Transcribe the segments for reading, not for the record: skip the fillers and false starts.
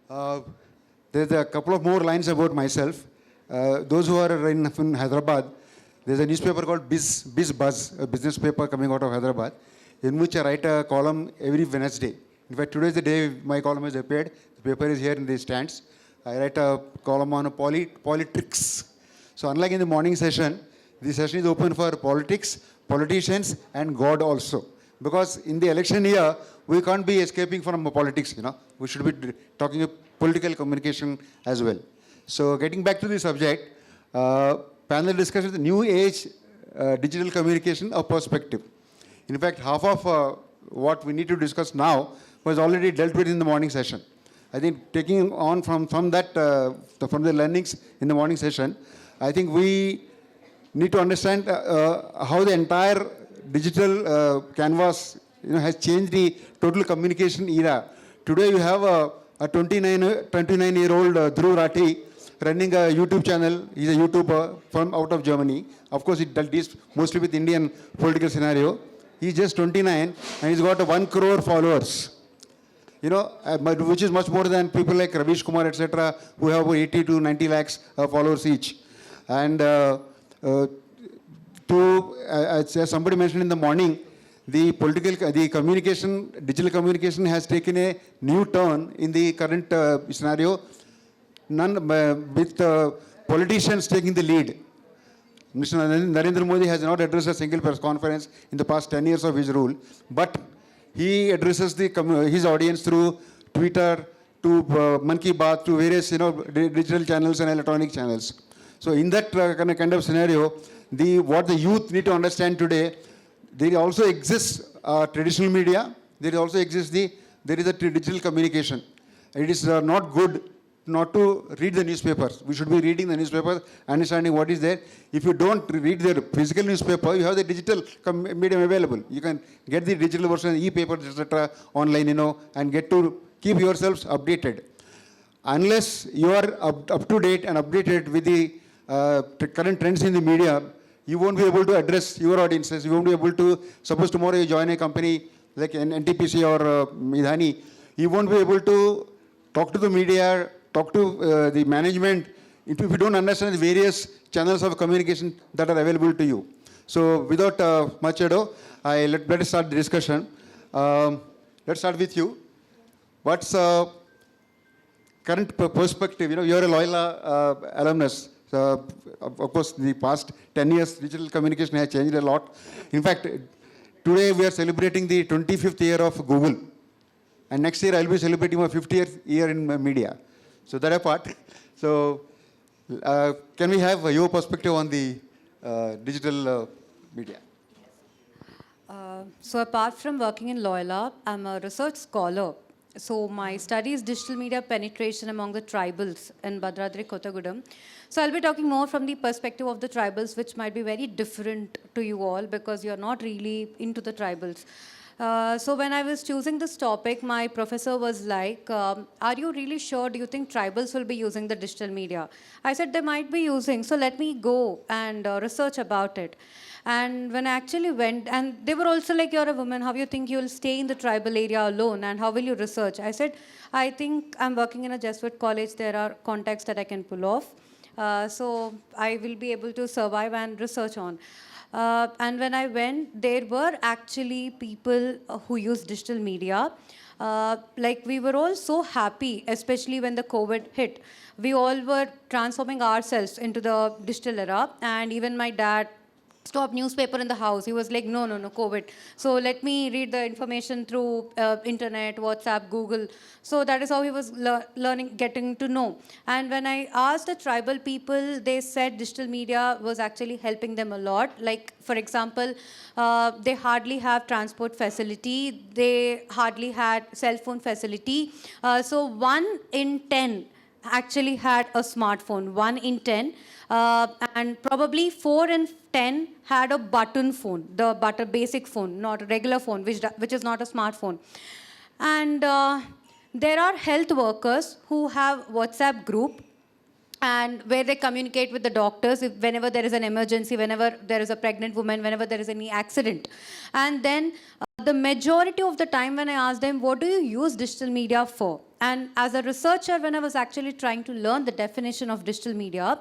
Uh, there's a couple of more lines about myself. Those who are in Hyderabad, there's a newspaper called Biz Buzz, a business paper coming out of Hyderabad, in which I write a column every Wednesday. In fact, today is the day my column is appeared. The paper is here in the stands. I write a column on politics. So unlike in the morning session, this session is open for politics, politicians, and God also. Because in the election year, we can't be escaping from politics, you know. We should be talking about political communication as well. So getting back to the subject, panel discussion, the new age digital communication, a perspective. In fact, half of what we need to discuss now was already dealt with in the morning session. I think taking on from the learnings in the morning session, I think we need to understand how the entire digital canvas, you know, has changed the total communication era. Today you have a 29-year-old Dhruv Rathi running a YouTube channel. He's a YouTuber from out of Germany. Of course, it deals mostly with Indian political scenario. He's just 29 and he's got 1 crore followers. You know, which is much more than people like Ravish Kumar, etc., who have 80 to 90 lakhs followers each. And as somebody mentioned in the morning, the digital communication has taken a new turn in the current scenario, with politicians taking the lead. Mr. Narendra Modi has not addressed a single press conference in the past 10 years of his rule, but he addresses his audience through Twitter, to Man Ki Baat, to various digital channels and electronic channels. So in that kind of scenario, what the youth need to understand today, there also exists traditional media, there also exists there is a digital communication. It is not good not to read the newspapers. We should be reading the newspapers, understanding what is there. If you don't read the physical newspaper, you have the digital medium available. You can get the digital version, e-papers, etc. online, and get to keep yourselves updated. Unless you are up to date and updated with the current trends in the media, you won't be able to address your audiences. You won't be able to, suppose tomorrow you join a company like NTPC or Midhani, you won't be able to talk to the media, talk to the management, if you don't understand the various channels of communication that are available to you. So without much ado, let us start the discussion. Let's start with you. What's current perspective? You're a Loyola alumnus. So, of course, the past 10 years, digital communication has changed a lot. In fact, today we are celebrating the 25th year of Google. And next year, I'll be celebrating my 50th year in media. So that apart, so can we have your perspective on the digital media? So apart from working in Loyola, I'm a research scholar. So my study is digital media penetration among the tribals in Bhadradri, Kottagudem. So I'll be talking more from the perspective of the tribals, which might be very different to you all because you're not really into the tribals. So when I was choosing this topic, my professor was like, are you really sure? Do you think tribals will be using the digital media? I said, they might be using, so let me go and research about it. And when I actually went, and they were also like, you're a woman, how you think you'll stay in the tribal area alone, and how will you research? I said, I think I'm working in a Jesuit college, there are contacts that I can pull off. So I will be able to survive and research on. And when I went, there were actually people who use digital media. Like we were all so happy, especially when the COVID hit. We all were transforming ourselves into the digital era. And even my dad stopped newspaper in the house. He was like, no, COVID. So let me read the information through internet, WhatsApp, Google. So that is how he was learning, getting to know. And when I asked the tribal people, they said digital media was actually helping them a lot. Like, for example, they hardly have transport facility. They hardly had cell phone facility. So 1 in 10 actually had a smartphone, 1 in 10. And probably 4 in 10 had a button phone, the basic phone, not a regular phone, which is not a smartphone. And there are health workers who have WhatsApp group and where they communicate with the doctors whenever there is an emergency, whenever there is a pregnant woman, whenever there is any accident. And then the majority of the time when I asked them, what do you use digital media for? And as a researcher, when I was actually trying to learn the definition of digital media,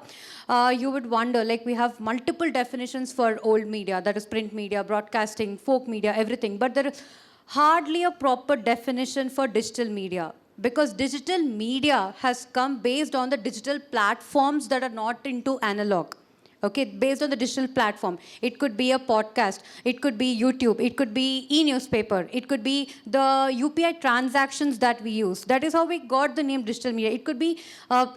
you would wonder, like we have multiple definitions for old media, that is print media, broadcasting, folk media, everything. But there is hardly a proper definition for digital media, because digital media has come based on the digital platforms that are not into analog. Okay, based on the digital platform. It could be a podcast, it could be YouTube, it could be e-newspaper, it could be the UPI transactions that we use. That is how we got the name digital media. It could be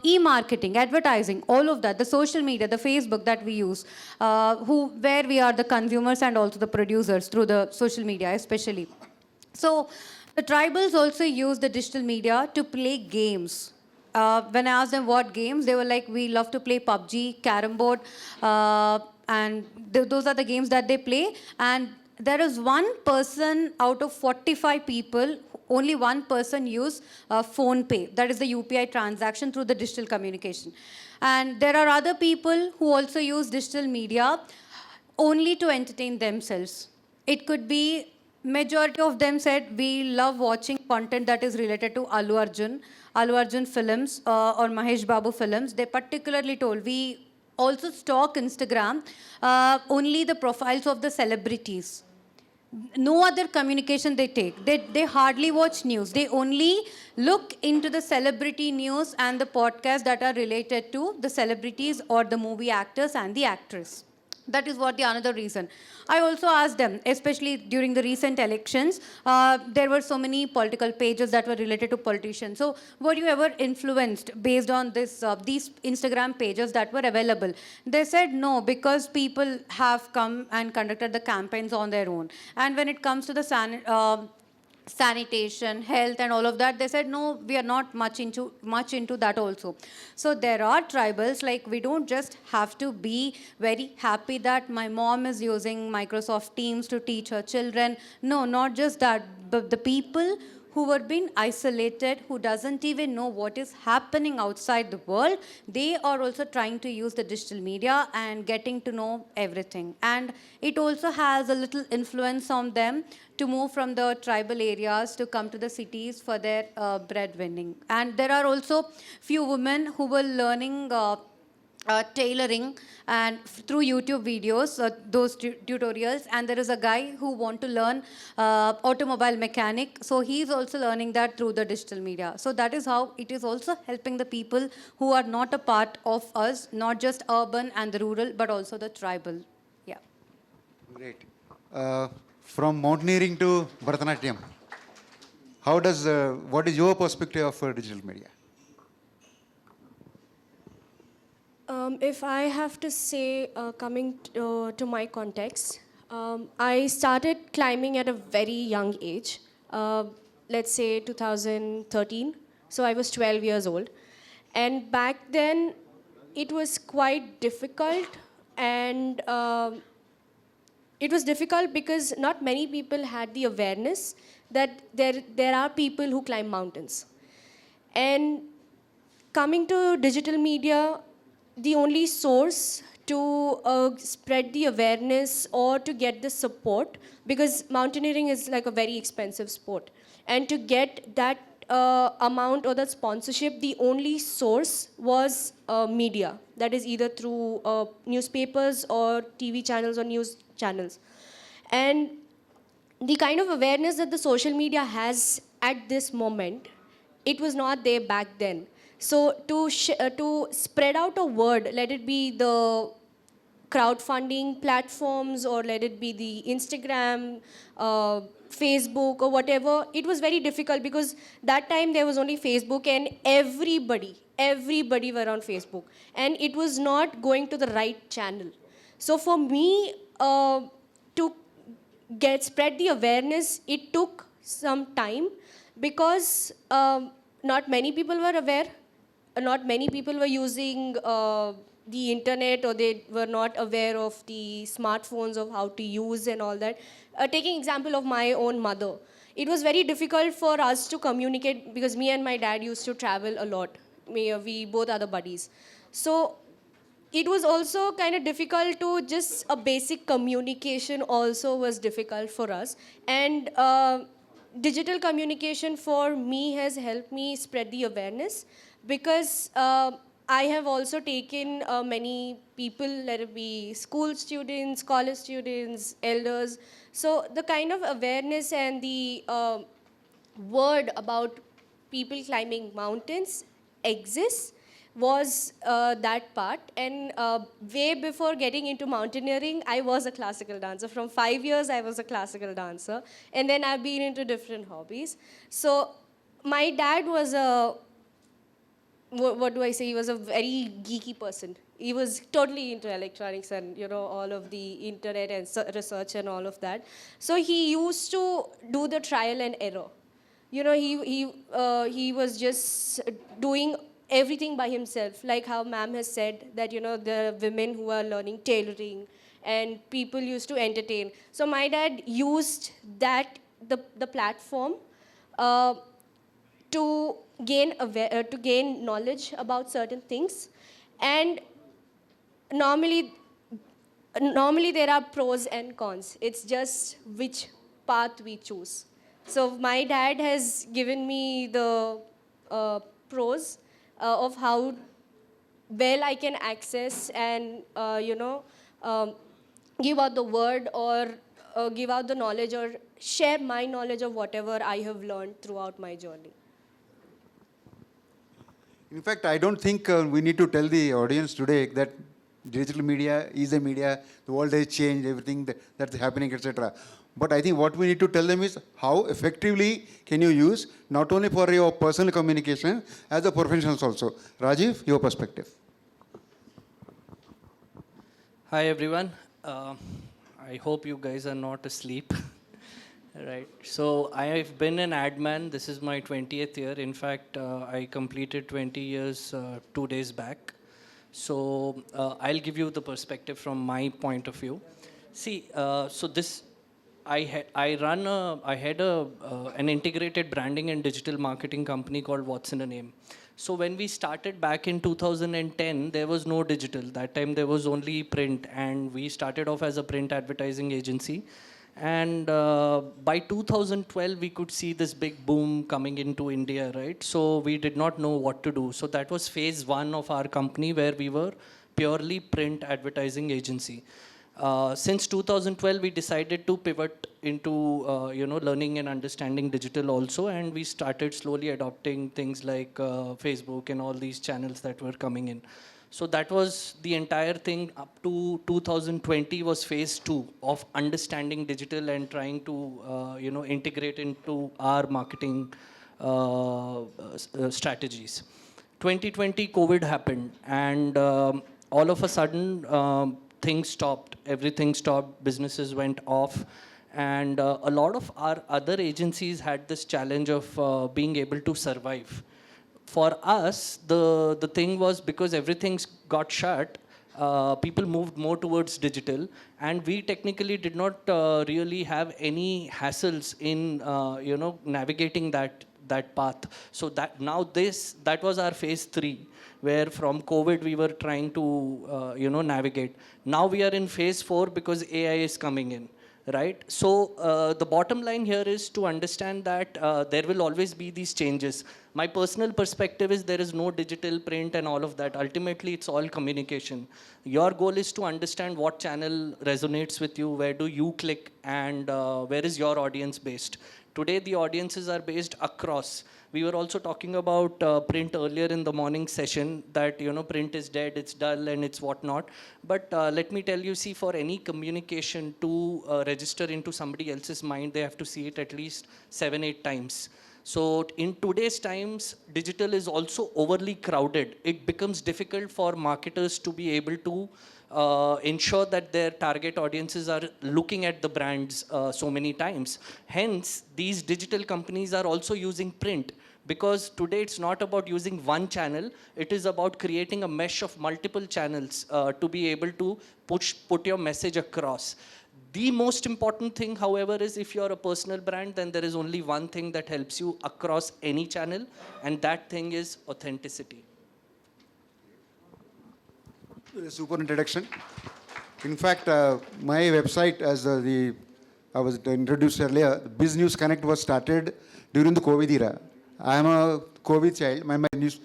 e-marketing, advertising, all of that, the social media, the Facebook that we use, where we are the consumers and also the producers through the social media especially. So the tribals also use the digital media to play games. When I asked them what games, they were like, we love to play PUBG, Carrom board, and those are the games that they play. And there is one person out of 45 people, only one person use phone pay. That is the UPI transaction through the digital communication. And there are other people who also use digital media only to entertain themselves. It could be, majority of them said, we love watching content that is related to Allu Arjun films or Mahesh Babu films. They particularly told, we also stalk Instagram, only the profiles of the celebrities. No other communication they take. They hardly watch news. They only look into the celebrity news and the podcasts that are related to the celebrities or the movie actors and the actress. That is what the another reason. I also asked them, especially during the recent elections, there were so many political pages that were related to politicians. So were you ever influenced based on this, these Instagram pages that were available? They said no, because people have come and conducted the campaigns on their own. And when it comes to the sanitation, health, and all of that, they said no, we are not much into that also. So there are tribals, like we don't just have to be very happy that my mom is using Microsoft Teams to teach her children. No, not just that, but the people who were being isolated, who doesn't even know what is happening outside the world, they are also trying to use the digital media and getting to know everything. And it also has a little influence on them to move from the tribal areas to come to the cities for their breadwinning. And there are also few women who were learning tailoring and through YouTube videos, those tutorials, and there is a guy who want to learn automobile mechanic, so he's also learning that through the digital media. So that is how it is also helping the people who are not a part of us, not just urban and the rural, but also the tribal. Yeah. Great. From mountaineering to Bharatanatyam, what is your perspective of digital media? If I have to say, coming to my context, I started climbing at a very young age, let's say 2013. So I was 12 years old. And back then, it was quite difficult. And it was difficult because not many people had the awareness that there are people who climb mountains. And coming to digital media, the only source to spread the awareness or to get the support, because mountaineering is like a very expensive sport, and to get that amount or that sponsorship, the only source was media. That is either through newspapers or TV channels or news channels. And the kind of awareness that the social media has at this moment, it was not there back then. So to spread out a word, let it be the crowdfunding platforms or let it be the Instagram, Facebook or whatever, it was very difficult because that time there was only Facebook and everybody were on Facebook. And it was not going to the right channel. So for me, to spread the awareness, it took some time because not many people were aware. Not many people were using the internet, or they were not aware of the smartphones, of how to use and all that. Taking example of my own mother, it was very difficult for us to communicate because me and my dad used to travel a lot. We both are the buddies. So it was also kind of difficult to just a basic communication also was difficult for us. And digital communication for me has helped me spread the awareness because I have also taken many people, let it be school students, college students, elders. So the kind of awareness and the word about people climbing mountains exists was that part. And way before getting into mountaineering, I was a classical dancer. From 5 years, I was a classical dancer. And then I've been into different hobbies. So my dad was a, what do I say? He was a very geeky person. He was totally into electronics and, you know, all of the internet and research and all of that. So he used to do the trial and error. You know, he was just doing everything by himself, like how ma'am has said that, you know, the women who are learning tailoring and people used to entertain. So my dad used that, the platform, to gain knowledge about certain things. And normally there are pros and cons. It's just which path we choose. So my dad has given me the pros of how well I can access and give out the word, or give out the knowledge, or share my knowledge of whatever I have learned throughout my journey. In fact, I don't think we need to tell the audience today that digital media is a media, the world has changed, everything that's happening, etc. But I think what we need to tell them is how effectively can you use, not only for your personal communication, as a professionals also. Rajiv, your perspective. Hi everyone. I hope you guys are not asleep. Right. So I've been an ad man. This is my 20th year. In fact, I completed 20 years 2 days back. So I'll give you the perspective from my point of view. See, so this, I had an integrated branding and digital marketing company called What's in a Name. So when we started back in 2010, there was no digital. That time there was only print, and we started off as a print advertising agency. And by 2012, we could see this big boom coming into India, right? So we did not know what to do. So that was phase one of our company, where we were purely print advertising agency. Since 2012, we decided to pivot into learning and understanding digital also, and we started slowly adopting things like Facebook and all these channels that were coming in. So that was the entire thing up to 2020 was phase two of understanding digital and trying to integrate into our marketing strategies. 2020 COVID happened, and all of a sudden things stopped. Everything stopped. Businesses went off. And a lot of our other agencies had this challenge of being able to survive. For us, the thing was, because everything's got shut, people moved more towards digital, and we technically did not really have any hassles in navigating that path. So that was our phase three, where from COVID we were trying to navigate. Now we are in phase four because AI is coming in. Right? So the bottom line here is to understand that there will always be these changes. My personal perspective is there is no digital, print and all of that. Ultimately, it's all communication. Your goal is to understand what channel resonates with you, where do you click, and where is your audience based. Today, the audiences are based across. We were also talking about print earlier in the morning session, that print is dead, it's dull, and it's whatnot. But let me tell you, see, for any communication to register into somebody else's mind, they have to see it at least 7-8 times. So in today's times, digital is also overly crowded. It becomes difficult for marketers to be able to ensure that their target audiences are looking at the brands so many times. Hence, these digital companies are also using print, because today it's not about using one channel, it is about creating a mesh of multiple channels to be able to put your message across. The most important thing, however, is if you're a personal brand, then there is only one thing that helps you across any channel, and that thing is authenticity. Super introduction. In fact, my website, as I was introduced earlier, Biz News Connect was started during the COVID era. I am a COVID child. My media is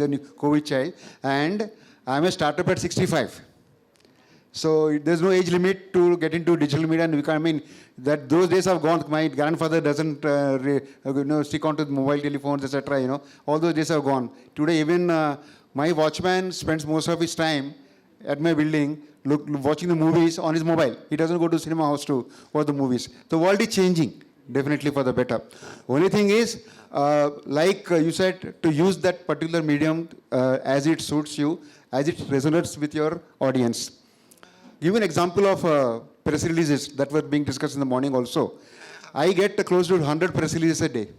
a COVID child, and I am a startup at 65. So there's no age limit to get into digital media, and I mean that those days have gone. My grandfather doesn't stick onto the mobile telephones, etc. All those days have gone. Today, even my watchman spends most of his time at my building watching the movies on his mobile. He doesn't go to cinema house to watch the movies. The world is changing, definitely for the better. Only thing is, like you said, to use that particular medium as it suits you, as it resonates with your audience. Give an example of press releases that were being discussed in the morning also. I get close to 100 press releases a day.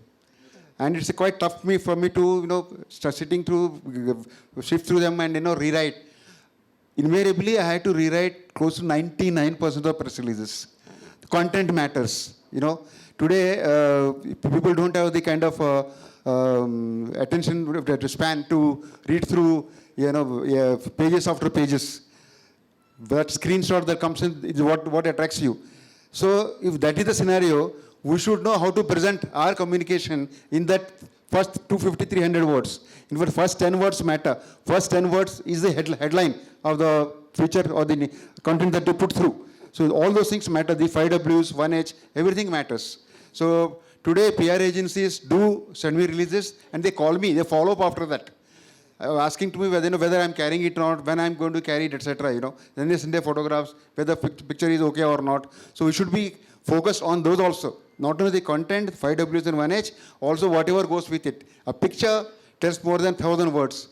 And it's quite tough for me to, start sitting through, shift through them and, rewrite. Invariably, I had to rewrite close to 99% of press releases. The content matters, Today, people don't have the kind of attention span to read through, pages after pages. That screenshot that comes in is what attracts you. So if that is the scenario, we should know how to present our communication in that first 250, 300 words. In fact, first 10 words matter. First 10 words is the headline of the feature or the content that you put through. So all those things matter. The 5Ws, 1H, everything matters. So today PR agencies do send me releases and they call me, they follow up after that. Asking to me whether I'm carrying it or not, when I'm going to carry it, etc. Then they send their photographs, whether picture is okay or not. So we should be focused on those also. Not only the content, 5Ws and 1H, also whatever goes with it. A picture tells more than 1,000 words.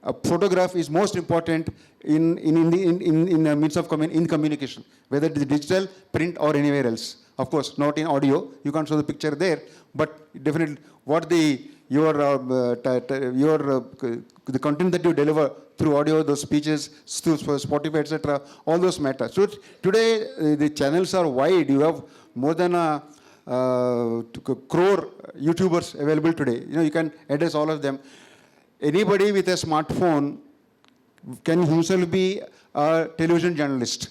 A photograph is most important in the means of communication, whether it is digital, print, or anywhere else. Of course, not in audio. You can't show the picture there, but definitely what the content that you deliver through audio, those speeches, through Spotify, etc., all those matter. So today the channels are wide. You have more than a crore YouTubers available today. You can address all of them. Anybody with a smartphone can himself be a television journalist.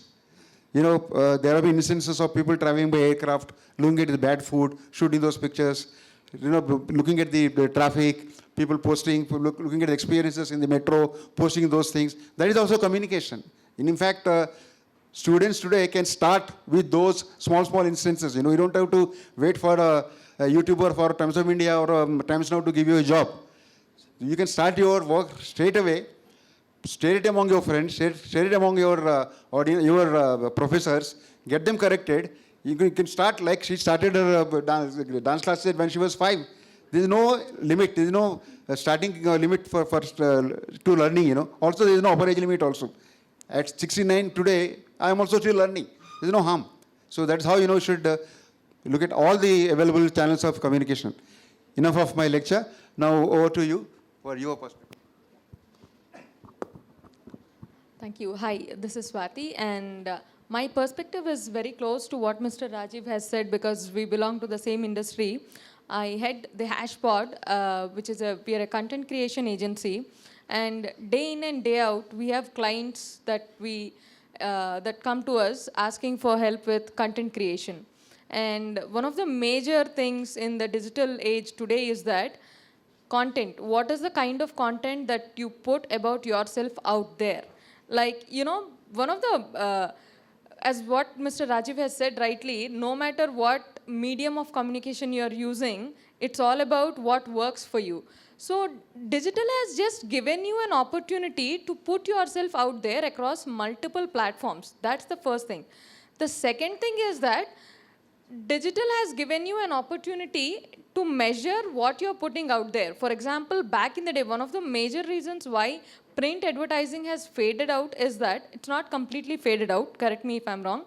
There have been instances of people traveling by aircraft, looking at the bad food, shooting those pictures, looking at the traffic, people posting, looking at the experiences in the metro, posting those things. That is also communication. And in fact, students today can start with those small instances. You don't have to wait for a YouTuber for Times of India or Times Now to give you a job. You can start your work straight away, share it among your friends, share it among your professors, get them corrected. You can start like she started her dance classes when she was 5. There is no limit. There is no starting limit for to learning. Also, there is no upper age limit. Also, at 69 today, I am also still learning. There is no harm. So that's how you should look at all the available channels of communication. Enough of my lecture. Now over to you for your perspective. Thank you. Hi, this is Swati, and my perspective is very close to what Mr. Rajiv has said because we belong to the same industry. I head the Hashpod, which is we are a content creation agency, and day in and day out, we have clients that that come to us asking for help with content creation. And one of the major things in the digital age today is that content. What is the kind of content that you put about yourself out there? Like, one of the, as what Mr. Rajiv has said rightly, no matter what medium of communication you're using, it's all about what works for you. So digital has just given you an opportunity to put yourself out there across multiple platforms. That's the first thing. The second thing is that digital has given you an opportunity to measure what you're putting out there. For example, back in the day, one of the major reasons why print advertising has faded out is that, it's not completely faded out, correct me if I'm wrong,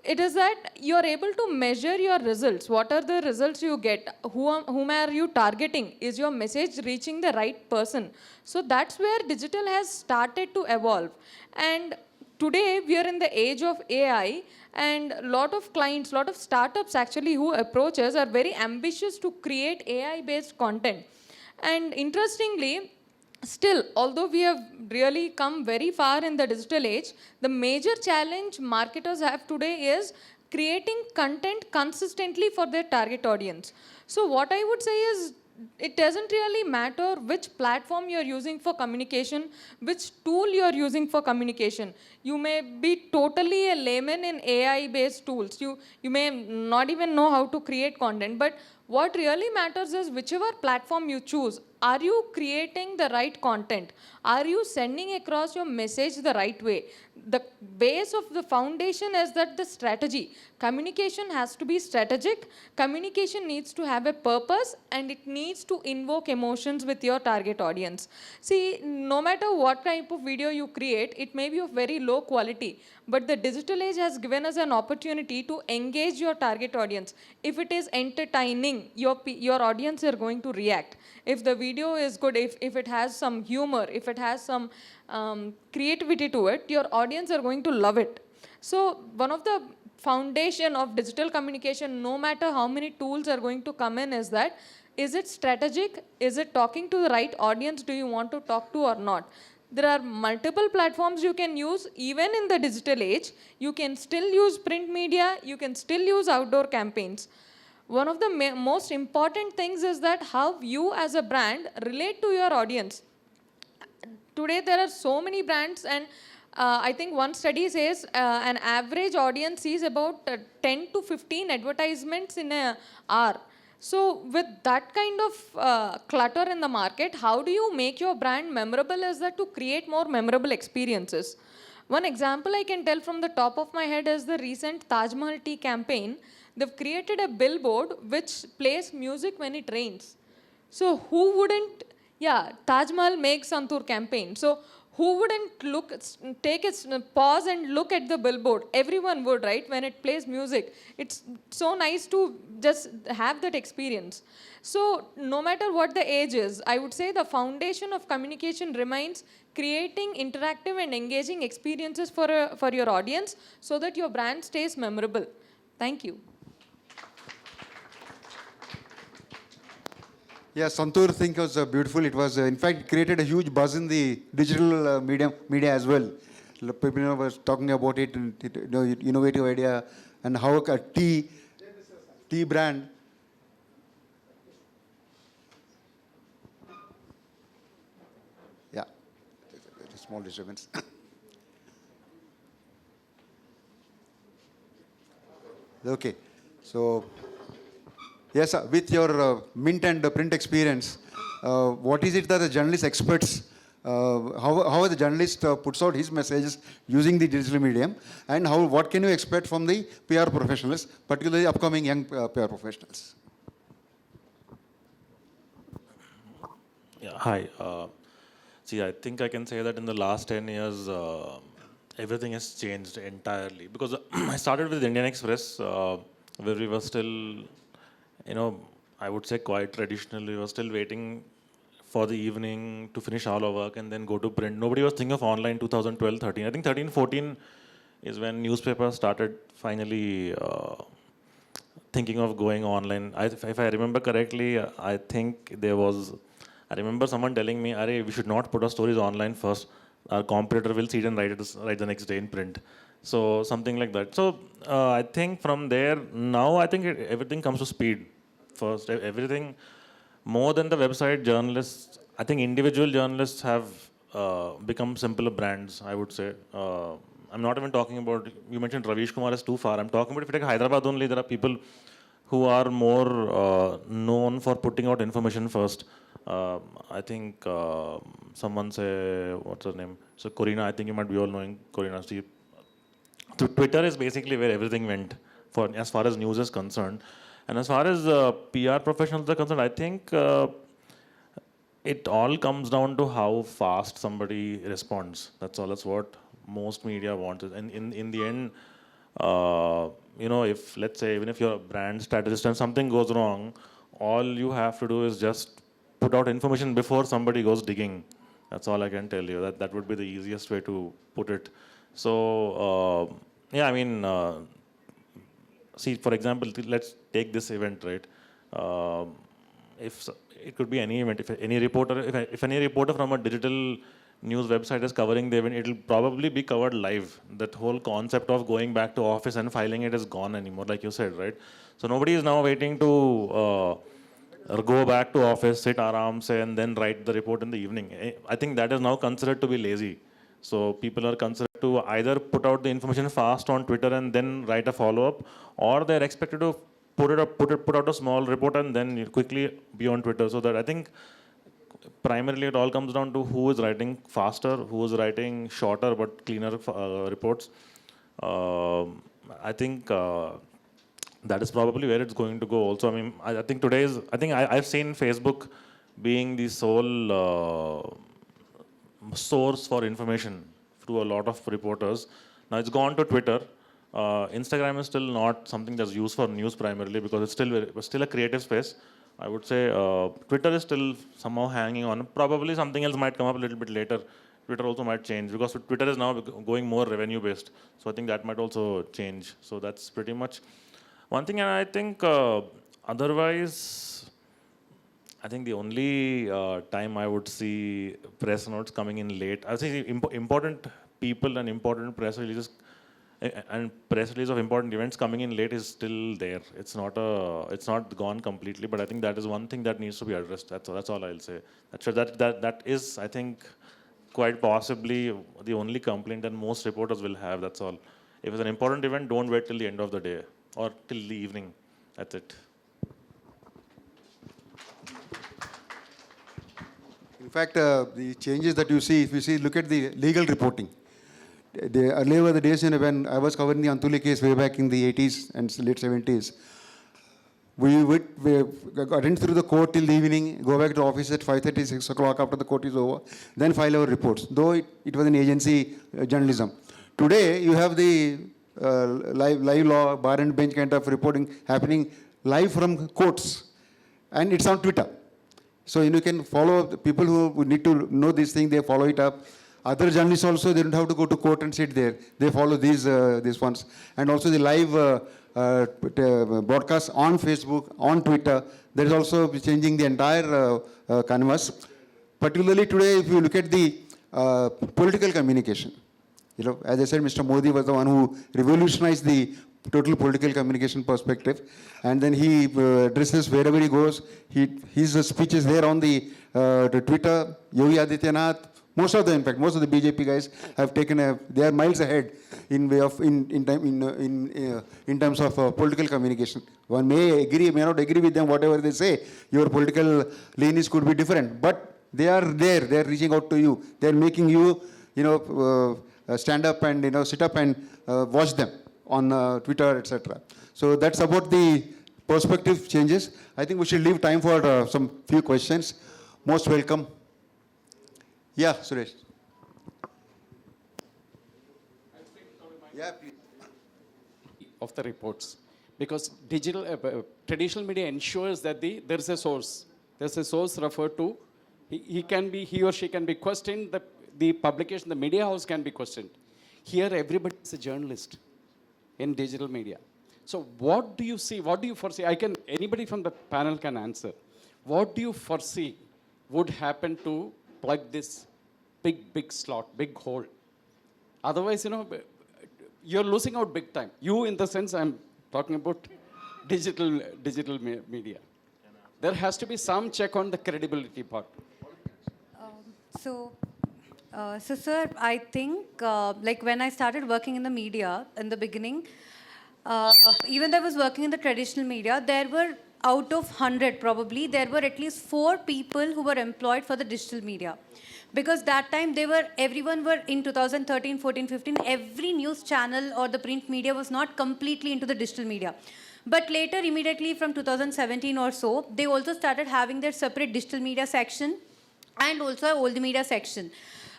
it is that you're able to measure your results. What are the results you get? Whom are you targeting? Is your message reaching the right person? So that's where digital has started to evolve. And today we are in the age of AI, and a lot of clients, a lot of startups actually who approach us are very ambitious to create AI-based content. And interestingly, Still, although we have really come very far in the digital age, the major challenge marketers have today is creating content consistently for their target audience. So what I would say is, it doesn't really matter which platform you're using for communication, which tool you're using for communication. You may be totally a layman in AI-based tools. You may not even know how to create content, but what really matters is whichever platform you choose, are you creating the right content? Are you sending across your message the right way? The base of the foundation is that the strategy. Communication has to be strategic. Communication needs to have a purpose, and it needs to invoke emotions with your target audience. See, no matter what type of video you create, it may be of very low quality, but the digital age has given us an opportunity to engage your target audience. If it is entertaining, your audience are going to react. If the video is good, if it has some humor, if it has some creativity to it, your audience are going to love it. So one of the foundation of digital communication, no matter how many tools are going to come in, is that, is it strategic? Is it talking to the right audience do you want to talk to or not? There are multiple platforms you can use. Even in the digital age, you can still use print media, you can still use outdoor campaigns. One of the most important things is that how you as a brand relate to your audience. Today there are so many brands, and I think one study says an average audience sees about 10 to 15 advertisements in an hour. So with that kind of clutter in the market, how do you make your brand memorable is that to create more memorable experiences. One example I can tell from the top of my head is the recent Taj Mahal tea campaign. They've created a billboard which plays music when it rains. So who wouldn't, yeah, Taj Mahal Make Santur campaign. So who wouldn't take a pause and look at the billboard? Everyone would, right? When it plays music. It's so nice to just have that experience. So no matter what the age is, I would say the foundation of communication remains creating interactive and engaging experiences for your audience so that your brand stays memorable. Thank you. Yeah, Santur thing was beautiful. It was, in fact, created a huge buzz in the digital media as well. People was talking about it, and innovative idea, and how a tea brand. Yeah, a small disturbance. Okay, so. Yes, sir. With your mint and print experience, what is it that the journalist experts, how the journalist puts out his messages using the digital medium, and what can you expect from the PR professionals, particularly upcoming young PR professionals? Yeah, hi. See, I think I can say that in the last 10 years, everything has changed entirely. Because I started with Indian Express, where we were still, I would say quite traditional. We were still waiting for the evening to finish all our work and then go to print. Nobody was thinking of online 2012, 13. I think 13, 14 is when newspapers started finally thinking of going online. If I remember correctly, I think I remember someone telling me, "Arey, we should not put our stories online first. Our competitor will see it and write the next day in print." So something like that. So I think from there, now I think everything comes to speed. First, everything, more than the website, journalists, I think individual journalists have become simpler brands, I would say. I'm not even talking about, you mentioned Ravish Kumar is too far. I'm talking about if you take Hyderabad only, there are people who are more known for putting out information first. I think someone say, what's her name? So Corina, I think you might be all knowing Corina. So Twitter is basically where everything went for as far as news is concerned. And as far as PR professionals are concerned, I think it all comes down to how fast somebody responds. That's all. That's what most media wants. And in the end, if let's say even if you're a brand strategist and something goes wrong, all you have to do is just put out information before somebody goes digging. That's all I can tell you. That would be the easiest way to put it. So yeah, I mean. See, for example, let's take this event, right? it could be any event. If any reporter from a digital news website is covering the event, it'll probably be covered live. That whole concept of going back to office and filing it is gone anymore, like you said, right? So nobody is now waiting to go back to office, sit aram se, and then write the report in the evening. I think that is now considered to be lazy. So people are considered to either put out the information fast on Twitter and then write a follow-up, or they're expected to put out a small report and then quickly be on Twitter. So that I think primarily it all comes down to who is writing faster, who is writing shorter but cleaner reports. I think that is probably where it's going to go also. I mean, I think I've seen Facebook being the sole source for information to a lot of reporters. Now it's gone to Twitter. Instagram is still not something that's used for news primarily because it's still a creative space. I would say Twitter is still somehow hanging on. Probably something else might come up a little bit later. Twitter also might change because Twitter is now going more revenue based. So I think that might also change. So that's pretty much one thing. And I think otherwise, I think the only time I would see press notes coming in late, I would say important people and important press releases and press release of important events coming in late is still there. It's not gone completely, but I think that is one thing that needs to be addressed. That's all I'll say. That is, I think, quite possibly the only complaint that most reporters will have. That's all. If it's an important event, don't wait till the end of the day or till the evening. That's it. In fact, the changes that you see, if you see, look at the legal reporting. Earlier were the days when I was covering the Antuli case way back in the 80s and late 70s. We attend through the court till the evening, go back to office at 5:30, 6 o'clock after the court is over, then file our reports, though it was an agency journalism. Today, you have the live law, bar and bench kind of reporting happening live from courts, and it's on Twitter. So you can follow the people who need to know this thing, they follow it up. Other journalists also, they don't have to go to court and sit there. They follow these ones. And also the live broadcast on Facebook, on Twitter, that is also changing the entire canvas. Particularly today, if you look at the political communication, as I said, Mr. Modi was the one who revolutionized the total political communication perspective. And then he addresses wherever he goes. His speech is there on the Twitter. Yogi Adityanath, most of the BJP guys have taken they are miles ahead in terms of political communication. One may agree, may not agree with them, whatever they say. Your political leanings could be different, but they are there. They are reaching out to you. They are making you, stand up and sit up and watch them on Twitter, etc. So that's about the perspective changes. I think we should leave time for some few questions. Most welcome. Yeah, Suresh. Yeah, please. Of the reports, because traditional media ensures that there is a source. There's a source referred to. He or she can be questioned. The publication, the media house can be questioned. Here, everybody is a journalist in digital media. So, what do you see? What do you foresee? Anybody from the panel can answer. What do you foresee would happen to plug this big slot, big hole? Otherwise, you're losing out big time. You, in the sense, I'm talking about digital media. There has to be some check on the credibility part. So, sir, I think like when I started working in the media in the beginning, even though I was working in the traditional media, there were out of 100 probably, there were at least 4 people who were employed for the digital media. Because that time everyone were in 2013, 14, 15, every news channel or the print media was not completely into the digital media. But later, immediately from 2017 or so, they also started having their separate digital media section and also an old media section.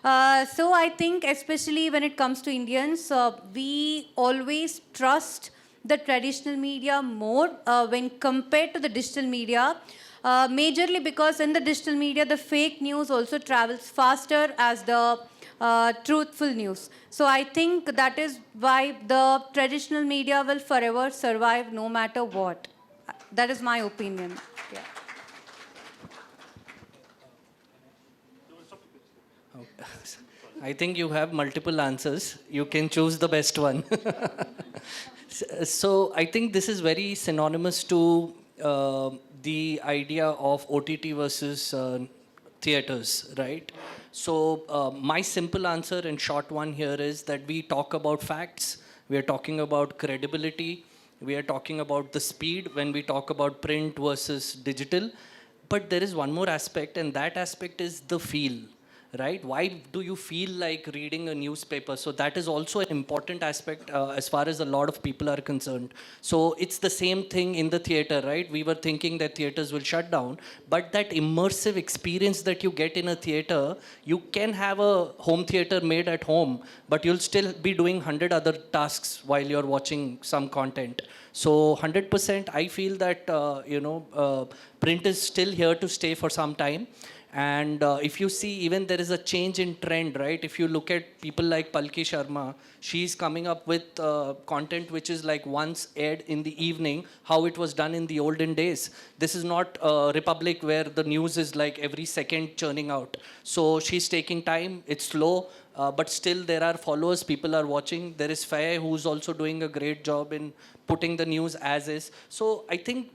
So I think especially when it comes to Indians, we always trust the traditional media more when compared to the digital media. Majorly because in the digital media, the fake news also travels faster as the truthful news. So I think that is why the traditional media will forever survive no matter what. That is my opinion. Yeah. I think you have multiple answers. You can choose the best one. So I think this is very synonymous to the idea of OTT versus theaters, right? So my simple answer and short one here is that we talk about facts, we are talking about credibility, we are talking about the speed when we talk about print versus digital. But there is one more aspect, and that aspect is the feel, right? Why do you feel like reading a newspaper? So that is also an important aspect as far as a lot of people are concerned. So it's the same thing in the theater, right? We were thinking that theaters will shut down, but that immersive experience that you get in a theater, you can have a home theater made at home, but you'll still be doing 100 other tasks while you're watching some content. So 100%, I feel that, print is still here to stay for some time. And if you see, even there is a change in trend, right? If you look at people like Palki Sharma, she's coming up with content which is like once aired in the evening, how it was done in the olden days. This is not Republic where the news is like every second churning out. So she's taking time, it's slow, but still there are followers, people are watching. There is Faye who's also doing a great job in putting the news as is. So I think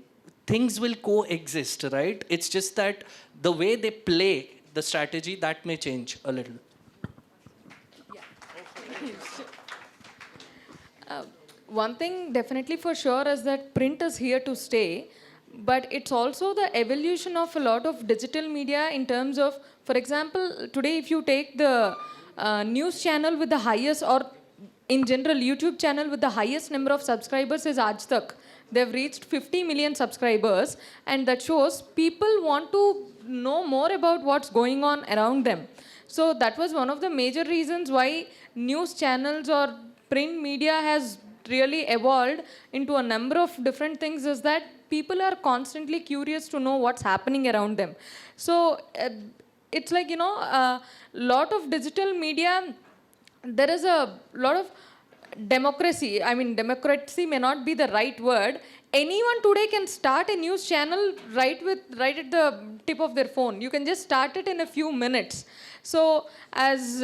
things will coexist, right? It's just that the way they play the strategy, that may change a little. One thing definitely for sure is that print is here to stay, but it's also the evolution of a lot of digital media in terms of, for example, today if you take the news channel with the highest, or in general YouTube channel with the highest number of subscribers is Aaj Tak. They've reached 50 million subscribers, and that shows people want to know more about what's going on around them. So that was one of the major reasons why news channels or print media has really evolved into a number of different things, is that people are constantly curious to know what's happening around them. So it's like, a lot of digital media, there is a lot of democracy. I mean, democracy may not be the right word. Anyone today can start a news channel right at the tip of their phone. You can just start it in a few minutes. So as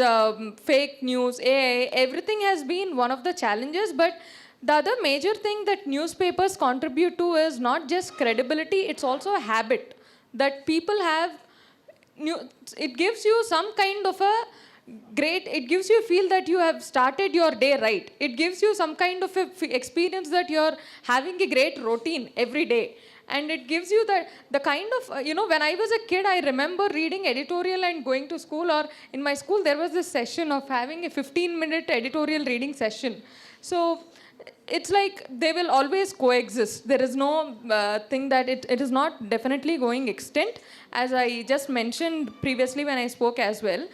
fake news, AI, everything has been one of the challenges. But the other major thing that newspapers contribute to is not just credibility, it's also a habit that people have. It gives you some kind of a it gives you a feel that you have started your day right. It gives you some kind of experience that you're having a great routine every day. And it gives you the kind of, when I was a kid, I remember reading editorial and going to school, or in my school, there was this session of having a 15-minute editorial reading session. So it's like they will always coexist. There is no thing that it is not definitely going extinct. As I just mentioned previously when I spoke as well,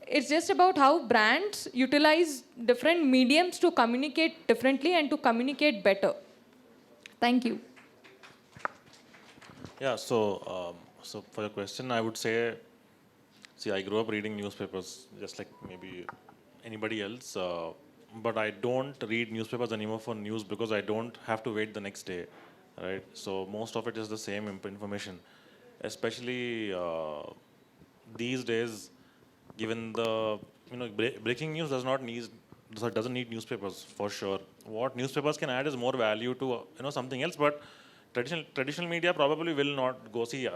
it's just about how brands utilize different mediums to communicate differently and to communicate better. Thank you. Yeah, so for your question, I would say, see, I grew up reading newspapers just like maybe anybody else, but I don't read newspapers anymore for news because I don't have to wait the next day, right? So most of it is the same information, especially these days. Given the breaking news doesn't need newspapers for sure. What newspapers can add is more value to something else, but traditional media probably will not go see.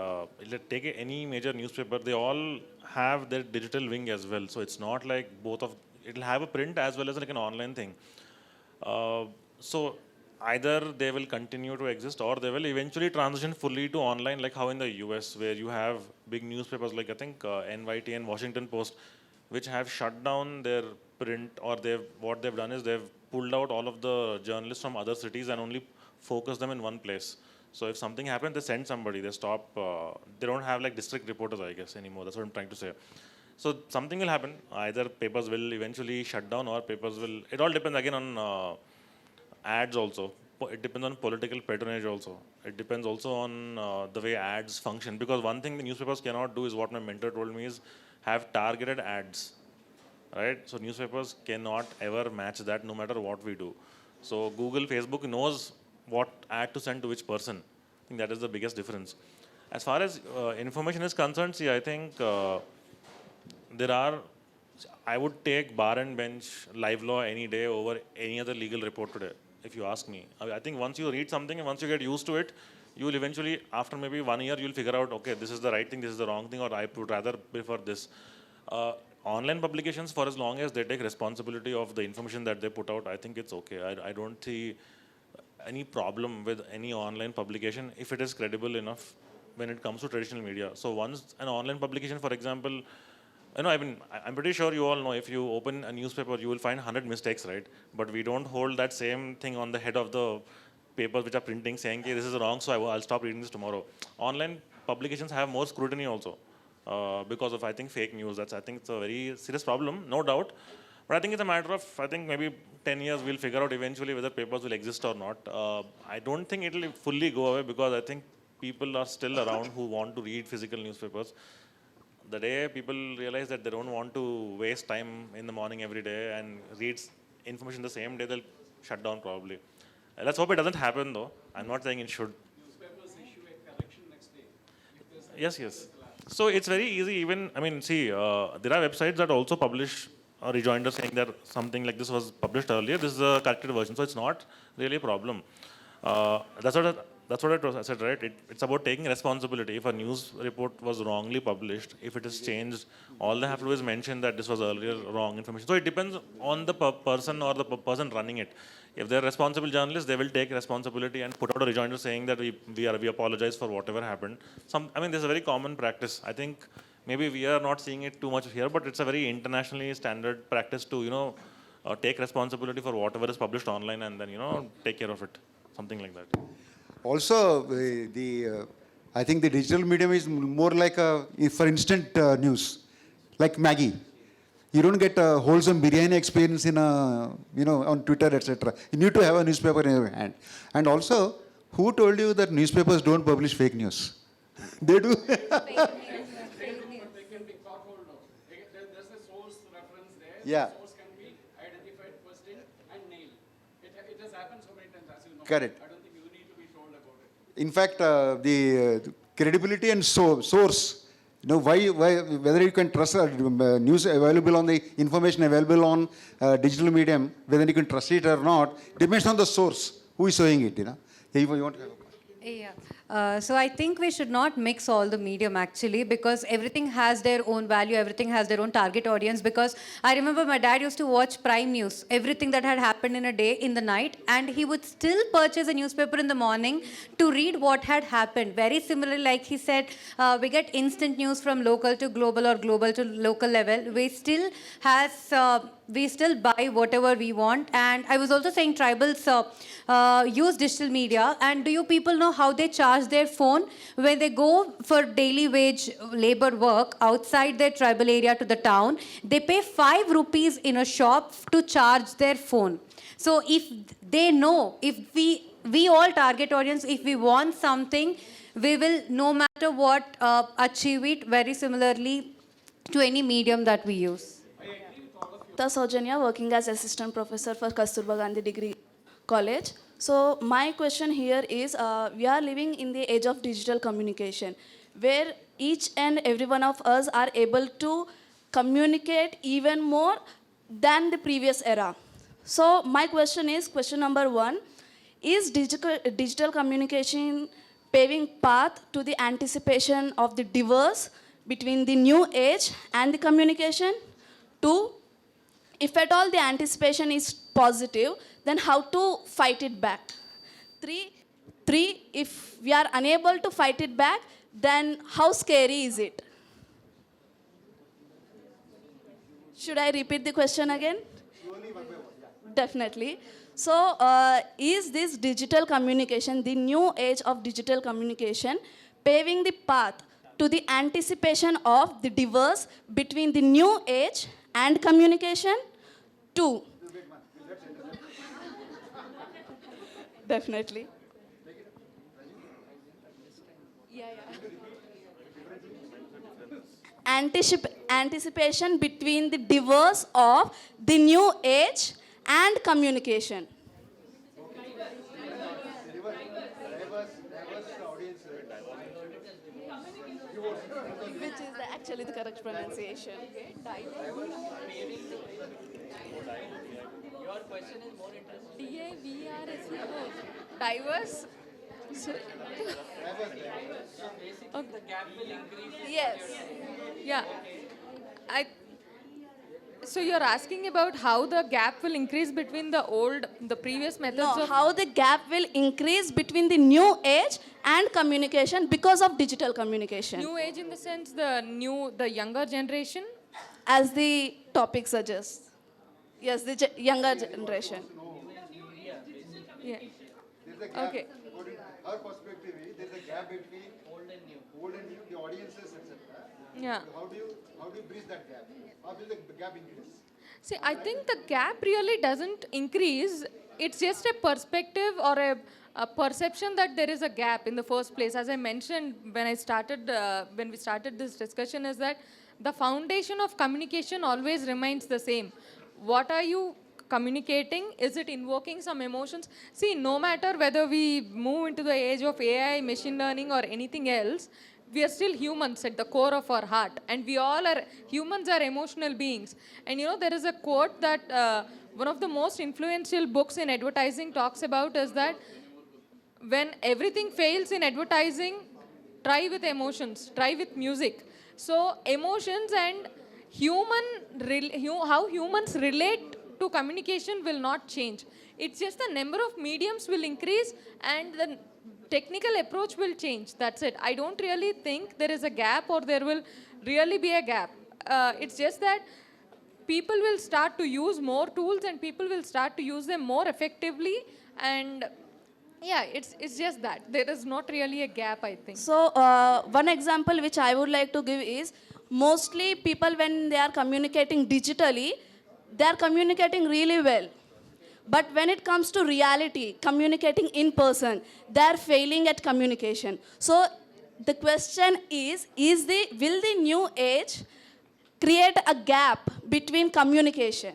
Take any major newspaper, they all have their digital wing as well. So it's not like it'll have a print as well as like an online thing. So either they will continue to exist or they will eventually transition fully to online, like how in the US, where you have big newspapers like I think NYT and Washington Post, which have shut down their print, or what they've done is they've pulled out all of the journalists from other cities and only focus them in one place. So if something happens, they send somebody, they stop, they don't have like district reporters, I guess, anymore. That's what I'm trying to say. So something will happen. Either papers will eventually shut down or papers will, it all depends again on ads also. It depends on political patronage also. It depends also on the way ads function. Because one thing the newspapers cannot do is what my mentor told me is have targeted ads, right? So newspapers cannot ever match that no matter what we do. So Google, Facebook knows what ad to send to which person. I think that is the biggest difference. As far as information is concerned, see, I think there are I would take bar and bench live law any day over any other legal report today, if you ask me. I think once you read something and once you get used to it, you will eventually, after maybe 1 year, you'll figure out, okay, this is the right thing, this is the wrong thing, or I would rather prefer this. Online publications, for as long as they take responsibility of the information that they put out, I think it's okay. I don't see any problem with any online publication if it is credible enough when it comes to traditional media. So once an online publication, for example, I'm pretty sure you all know, if you open a newspaper, you will find 100 mistakes, right? But we don't hold that same thing on the head of the papers which are printing saying, okay, this is wrong, so I'll stop reading this tomorrow. Online publications have more scrutiny also because of, I think, fake news. I think it's a very serious problem, no doubt. But I think it's a matter of, I think maybe 10 years we'll figure out eventually whether papers will exist or not. I don't think it will fully go away because I think people are still around who want to read physical newspapers. The day people realize that they don't want to waste time in the morning every day and read information the same day, they'll shut down probably. Let's hope it doesn't happen though. I'm not saying it should. Newspapers issue a correction next day. Yes. So it's very easy. Even, see, there are websites that also publish a rejoinder saying that something like this was published earlier. This is a corrected version. So it's not really a problem. That's what I said, right? It's about taking responsibility. If a news report was wrongly published, if it is changed, all they have to do is mention that this was earlier wrong information. So it depends on the person or the person running it. If they're responsible journalists, they will take responsibility and put out a rejoinder saying that we apologize for whatever happened. This is a very common practice. I think maybe we are not seeing it too much here, but it's a very internationally standard practice to, take responsibility for whatever is published online and then, take care of it. Something like that. Also, I think the digital medium is more like for instant news, like Maggie. You don't get a wholesome biryani experience in on Twitter, etc. You need to have a newspaper in your hand. And also, who told you that newspapers don't publish fake news? They do. They can be caught hold of. There's a source reference there. Yeah. The source can be identified, questioned, and nailed. It has happened so many times, as you know. Correct. I don't think you need to be told about it. In fact, the credibility and source, whether you can trust news available on the information available on digital medium, whether you can trust it or not, depends on the source, who is showing it, If you want to have a question. Yeah. So I think we should not mix all the medium actually, because everything has their own value, everything has their own target audience. Because I remember my dad used to watch Prime News, everything that had happened in a day, in the night, and he would still purchase a newspaper in the morning to read what had happened. Very similarly, like he said, we get instant news from local to global or global to local level. We still buy whatever we want. And I was also saying tribals use digital media. And do you people know how they charge their phone? When they go for daily wage labor work outside their tribal area to the town, they pay 5 rupees in a shop to charge their phone. So if they know, if we all target audience, if we want something, we will, no matter what, achieve it very similarly to any medium that we use. Saujanya, working as assistant professor for Kasturba Gandhi Degree College. So my question here is, we are living in the age of digital communication, where each and every one of us are able to communicate even more than the previous era. So my question is, question number 1, is digital communication paving path to the anticipation of the divorce between the new age and the communication? 2, if at all the anticipation is positive, then how to fight it back? 3, if we are unable to fight it back, then how scary is it? Should I repeat the question again? Definitely. So, is this digital communication, the new age of digital communication, paving the path to the anticipation of the divorce between the new age and communication? 2. Definitely. Anticipation between the divorce of the new age and communication. Which is the actually the correct pronunciation. Your question is more interesting. DAVRS. Diverse. So, The gap will increase. Yes. yeah. I. So you're asking about how the gap will increase between the previous methods No, of how the gap will increase between the new age and communication because of digital communication, new age in the sense the younger generation. as the topic suggests. Yes, the younger generation. Yeah. There's a gap. Okay. According to her perspective, there's a gap between old and new, the audiences, etc. Yeah. How do you bridge that gap? How will the gap increase? See, I think the gap really doesn't increase. It's just a perspective or a perception that there is a gap in the first place. As I mentioned when we started this discussion, is that the foundation of communication always remains the same. What are you communicating? Is it invoking some emotions? See, no matter whether we move into the age of AI, machine learning, or anything else, we are still humans at the core of our heart, and humans are emotional beings. And there is a quote that one of the most influential books in advertising talks about, is that when everything fails in advertising, try with emotions, try with music. So emotions and how humans relate to communication will not change. It's just the number of mediums will increase and the technical approach will change. That's it. I don't really think there is a gap or there will really be a gap. It's just that people will start to use more tools and people will start to use them more effectively. And yeah, it's just that. There is not really a gap, I think. So, one example which I would like to give is, mostly people when they are communicating digitally, they are communicating really well. But when it comes to reality, communicating in person, they are failing at communication. So, the question is will the new age create a gap between communication?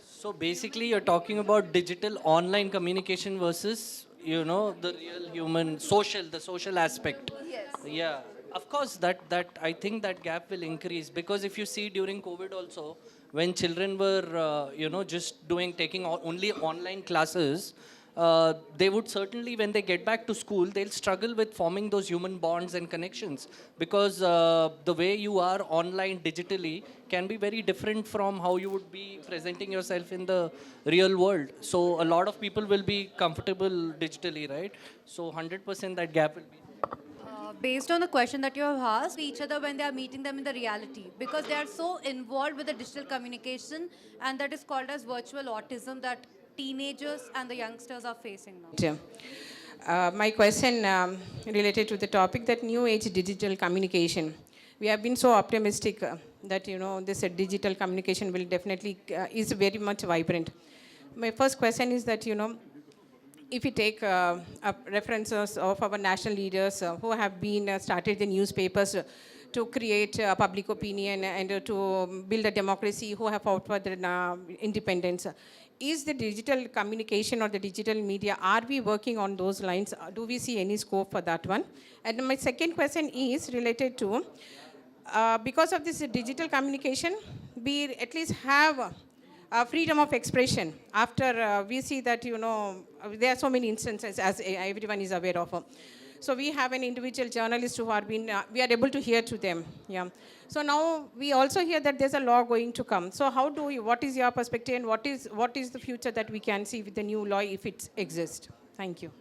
So basically, you're talking about digital online communication versus, the real human the social aspect. Yes. Yeah, of course, that I think that gap will increase, because if you see during COVID also, when children were, just taking only online classes, they would certainly, when they get back to school, they'll struggle with forming those human bonds and connections, because the way you are online digitally can be very different from how you would be presenting yourself in the real world. So a lot of people will be comfortable digitally, right? So 100% that gap will be. Based on the question that you have asked, each other when they are meeting them in the reality, because they are so involved with the digital communication, and that is called as virtual autism that teenagers and the youngsters are facing now. My question related to the topic, that new age digital communication. We have been so optimistic that this digital communication will definitely is very much vibrant. My first question is that if you take references of our national leaders who have been started the newspapers to create public opinion and to build a democracy, who have fought for the independence. Is the digital communication or the digital media, are we working on those lines? Do we see any scope for that one? And my second question is related to, because of this digital communication, we at least have freedom of expression. After we see that, there are so many instances, as everyone is aware of. So we have an individual journalist who are being, we are able to hear to them. Yeah. So now we also hear that there's a law going to come. So how do we, what is your perspective, and what is the future that we can see with the new law if it exists? Thank you.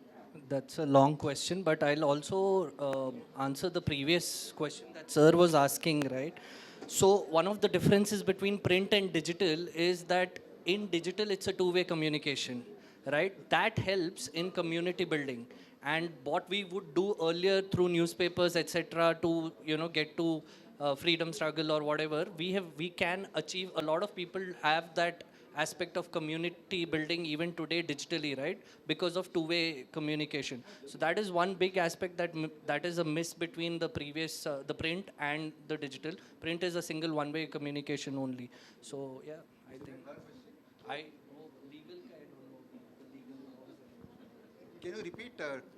That's a long question, but I'll also answer the previous question that sir was asking, right? So one of the differences between print and digital is that in digital, it's a two-way communication, right? That helps in community building. And what we would do earlier through newspapers, etc., to get to freedom struggle or whatever, we can achieve. A lot of people have that aspect of community building even today digitally, right? Because of two-way communication. So that is one big aspect that is a miss between the previous, the print and the digital. Print is a single one-way communication only. So yeah, I think I know legal. I don't know the legal laws. Can you repeat?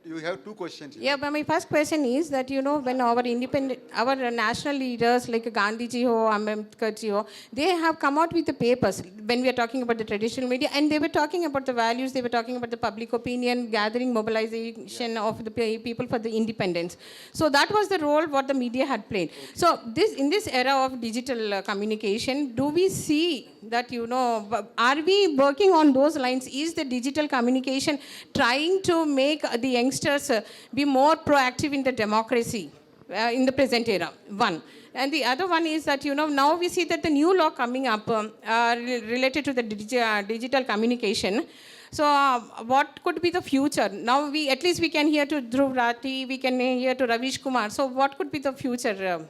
You have two questions. Yeah, but my first question is that, you know, when our national leaders like Gandhi ji ho, Ambedkar ji ho, they have come out with the papers when we are talking about the traditional media, and they were talking about the values, they were talking about the public opinion, gathering, mobilization of the people for the independence. So that was the role what the media had played. So in this era of digital communication, do we see that, you know, are we working on those lines? Is the digital communication trying to make the youngsters be more proactive in the democracy in the present era? One. And the other one is that, you know, now we see that the new law coming up related to the digital communication. So what could be the future? Now at least we can hear to Dhruv Rathi, we can hear to Ravish Kumar. So what could be the future?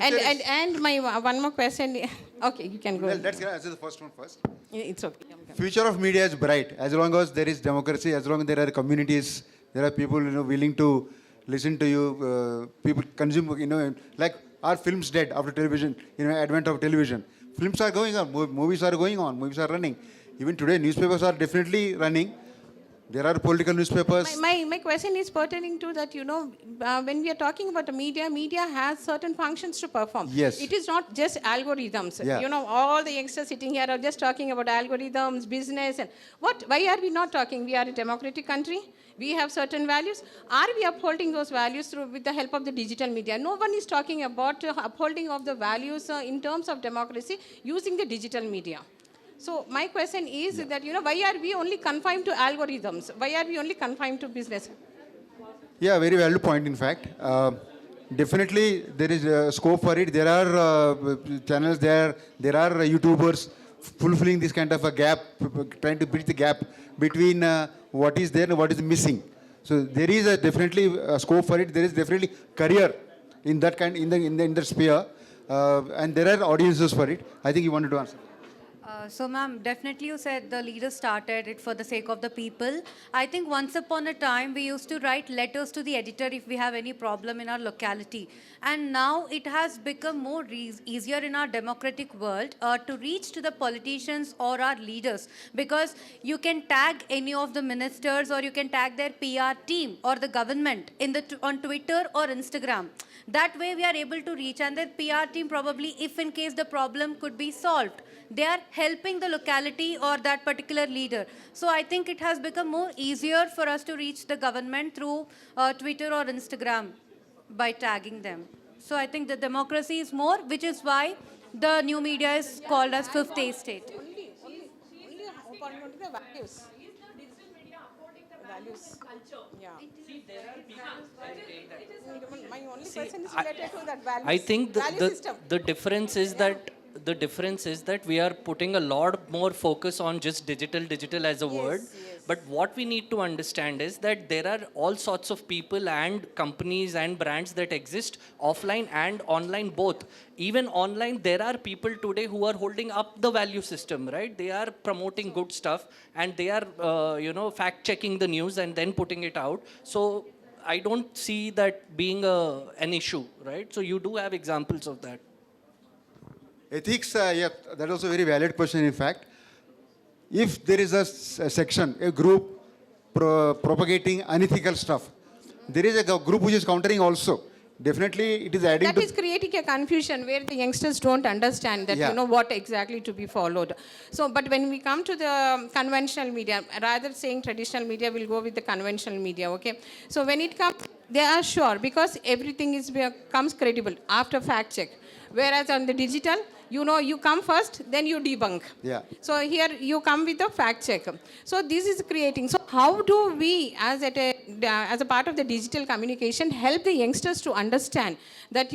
And my one more question. Okay, you can go. Well, let's answer the first one first. It's okay. Future of media is bright. As long as there is democracy, as long as there are communities, there are people, you know, willing to listen to you, people consume, you know, like are films dead after television, you know, advent of television. Films are going on, movies are going on, movies are running. Even today, newspapers are definitely running. There are political newspapers. My question is pertaining to that, you know, when we are talking about the media has certain functions to perform. Yes. It is not just algorithms. Yeah. You know, all the youngsters sitting here are just talking about algorithms, business, and what? Why are we not talking? We are a democratic country. We have certain values. Are we upholding those values with the help of the digital media? No one is talking about upholding of the values in terms of democracy using the digital media. So my question is that, you know, why are we only confined to algorithms? Why are we only confined to business? Yeah, very valid point, in fact. Definitely, there is scope for it. There are channels there are YouTubers fulfilling this kind of a gap, trying to bridge the gap between what is there and what is missing. So there is definitely a scope for it. There is definitely career in that kind, in the sphere, and there are audiences for it. I think you wanted to answer. So, ma'am, definitely you said the leaders started it for the sake of the people. I think once upon a time, we used to write letters to the editor if we have any problem in our locality. And now it has become more easier in our democratic world to reach to the politicians or our leaders, because you can tag any of the ministers or you can tag their PR team or the government on Twitter or Instagram. That way we are able to reach, and their PR team probably, if in case the problem could be solved, they are helping the locality or that particular leader. So I think it has become more easier for us to reach the government through Twitter or Instagram by tagging them. So I think the democracy is more, which is why the new media is called as fifth estate. Only according to the values. Values. Yeah. See, there are people. My only question is related to that values. I think the difference is that we are putting a lot more focus on just digital as a word. But what we need to understand is that there are all sorts of people and companies and brands that exist offline and online both. Even online, there are people today who are holding up the value system, right? They are promoting good stuff and they are, fact checking the news and then putting it out. So I don't see that being an issue, right? So you do have examples of that. Ethics, yeah, that is also a very valid question, in fact. If there is a section, a group propagating unethical stuff, there is a group which is countering also. Definitely, it is adding that is creating a confusion where the youngsters don't understand that, what exactly to be followed. So, but when we come to the conventional media, rather saying traditional media, we'll go with the conventional media, okay? So when it comes, they are sure because everything comes credible after fact check. Whereas on the digital, you come first, then you debunk. Yeah. So here you come with a fact check. So this is creating. So how do we, as a part of the digital communication, help the youngsters to understand that,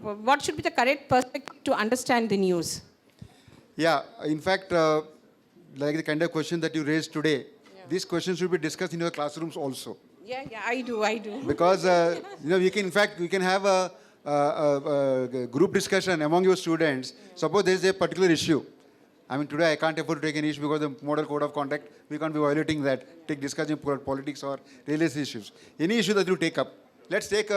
what should be the correct perspective to understand the news? Yeah, in fact, like the kind of question that you raised today, these questions should be discussed in your classrooms also. Yeah, I do. Because, we can have a group discussion among your students. Suppose there is a particular issue. I mean, today I can't afford to take an issue because the model code of conduct, we can't be violating that. Take discussion politics or religious issues. Any issue that you take up. Let's take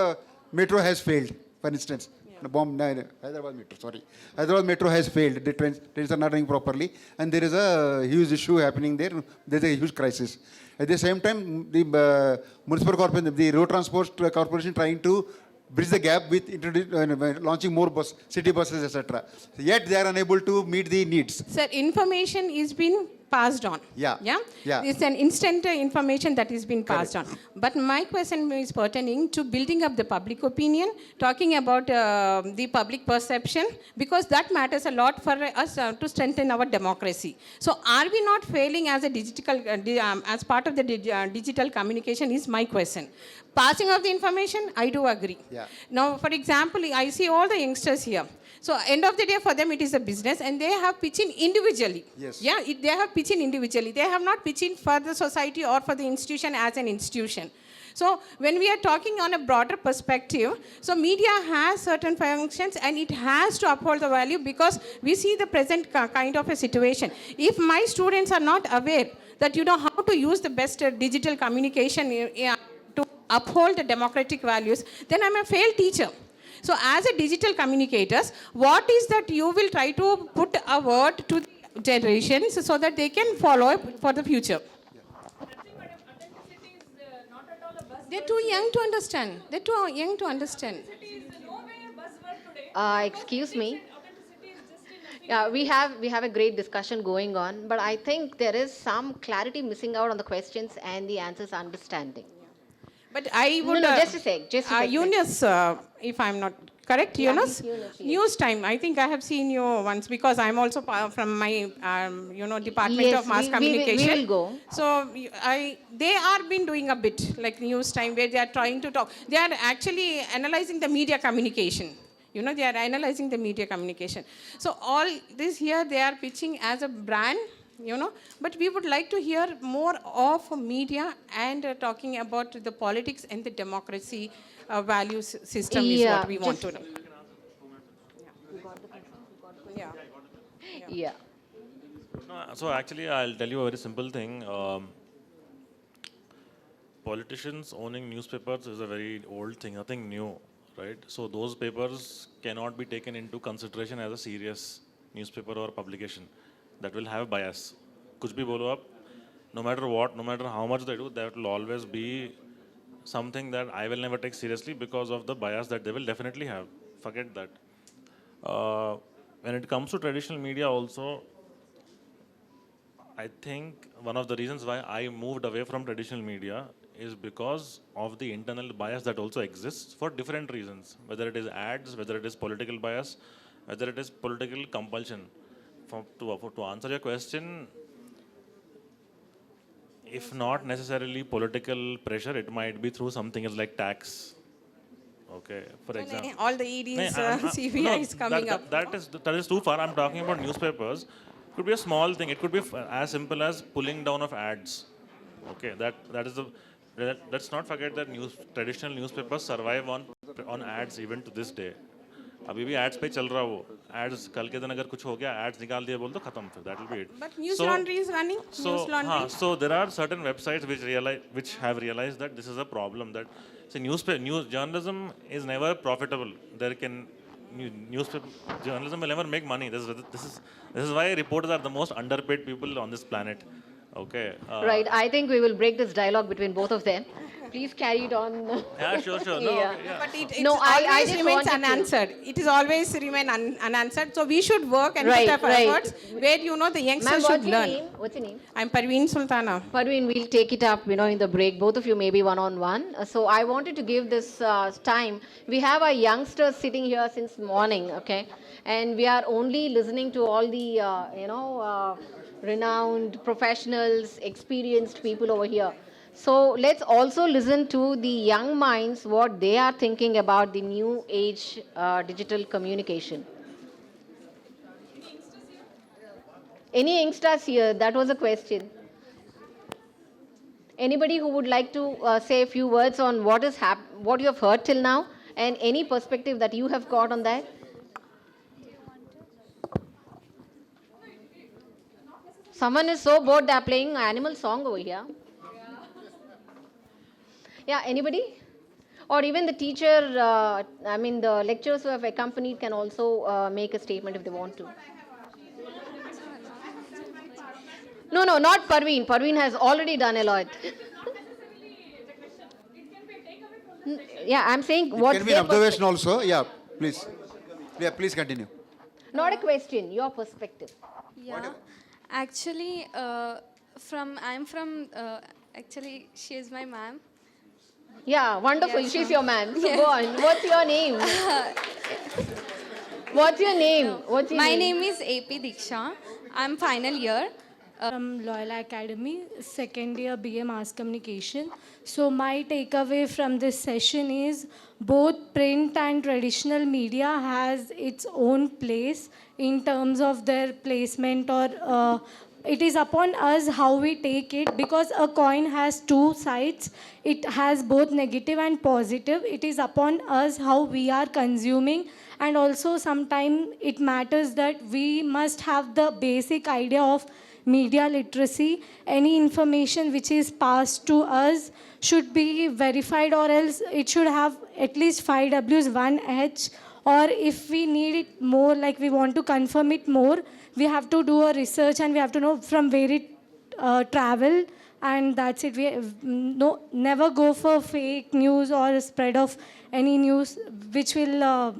metro has failed, for instance. Hyderabad Metro, sorry. Hyderabad Metro has failed. The trains are not running properly, and there is a huge issue happening there. There's a huge crisis. At the same time, the municipal corporation, the road transport corporation, trying to bridge the gap with launching more city buses, etc. Yet they are unable to meet the needs. Sir, information is being passed on. Yeah. Yeah? Yeah. It's an instant information that is being passed on. But my question is pertaining to building up the public opinion, talking about the public perception, because that matters a lot for us to strengthen our democracy. So are we not failing as a digital, as part of the digital communication is my question. Passing of the information, I do agree. Yeah. Now, for example, I see all the youngsters here. So end of the day, for them, it is a business, and they have pitched in individually. Yes. Yeah, they have pitched in individually. They have not pitched in for the society or for the institution as an institution. So when we are talking on a broader perspective, so media has certain functions and it has to uphold the value, because we see the present kind of a situation. If my students are not aware that how to use the best digital communication to uphold the democratic values, then I'm a failed teacher. So as a digital communicators, what is that you will try to put a word to the generations so that they can follow it for the future? They're too young to understand. They're too young to understand. Excuse me. Yeah, we have a great discussion going on, but I think there is some clarity missing out on the questions and the answers understanding. But I would... No, just a sec. Yunus, if I'm not correct, Yeah, Yunus? Yunus, yes. News time. I think I have seen you once, because I'm also from my, Department Yes, of Mass we Communication. will go. So they are been doing a bit like news time, where they are trying to talk. They are actually analyzing the media communication. They are analyzing the media communication. So all this here, they are pitching as a brand, but we would like to hear more of media and talking about the politics and the democracy values system is what we want to know. Yeah. Yeah. No, so actually, I'll tell you a very simple thing. Politicians owning newspapers is a very old thing, nothing new, right? So those papers cannot be taken into consideration as a serious newspaper or publication. That will have bias. Kuch bhi bolo aap, no matter what, no matter how much they do, that will always be something that I will never take seriously because of the bias that they will definitely have. Forget that. When it comes to traditional media also, I think one of the reasons why I moved away from traditional media is because of the internal bias that also exists for different reasons. Whether it is ads, whether it is political bias, whether it is political compulsion. To answer your question, if not necessarily political pressure, it might be through something else like tax. Okay, for example. All the EDs, CBI is coming up. That is too far. I'm talking about newspapers. It could be a small thing. It could be as simple as pulling down of ads. Okay, that is the. Let's not forget that traditional newspapers survive on ads even to this day. अभी भी ads पे चल रहा वो ads कल के दिन अगर कुछ हो गया ads निकाल दिया बोल तो खत्म फिर that will be it. But news laundry is running. News laundry. So there are certain websites which have realized that this is a problem, that news journalism is never profitable. Newspaper journalism will never make money. This is why reporters are the most underpaid people on this planet. Okay. Right. I think we will break this dialogue between both of them. Please carry it on. Yeah, sure. No, Yeah. okay, yeah. But it No, I always just remains wanted to- unanswered. It is always remain unanswered. So we should work and Right, put our right. efforts where the Ma'am, youngsters should what's your learn. name? What's your name? I'm Parveen Sultana. Parveen, we'll take it up, in the break. Both of you maybe one-on-one. So I wanted to give this time. We have our youngsters sitting here since morning, okay? And we are only listening to all the, renowned professionals, experienced people over here. So let's also listen to the young minds, what they are thinking about the new age digital communication. Any youngsters here? That was a question. Anybody who would like to say a few words on what you have heard till now, and any perspective that you have got on that? Someone is so bored they are playing animal song over here. Yeah, anybody? Or even the teacher, the lecturers who have accompanied can also make a statement if they want to. No, not Parveen. Parveen has already done a lot. Yeah, I'm saying It what can be an observation also. Yeah, please. Yeah, please continue. Not a question, your perspective. Yeah, actually, actually, she is my ma'am. Yeah, wonderful. Yes, She's ma'am. your man. So Yes. go on. What's your name? What's your name? What's your My name is AP Diksha. I'm final year. From Loyola Academy, second year BA Mass Communication. So my takeaway from this session is both print and traditional media has its own place in terms of their placement, or it is upon us how we take it, because a coin has two sides. It has both negative and positive. It is upon us how we are consuming, and also sometimes it matters that we must have the basic idea of media literacy. Any information which is passed to us should be verified, or else it should have at least 5 Ws, 1 H, or if we need it more, like we want to confirm it more, we have to do a research and we have to know from where it travel, and that's it. Never go for fake news or spread of any news which will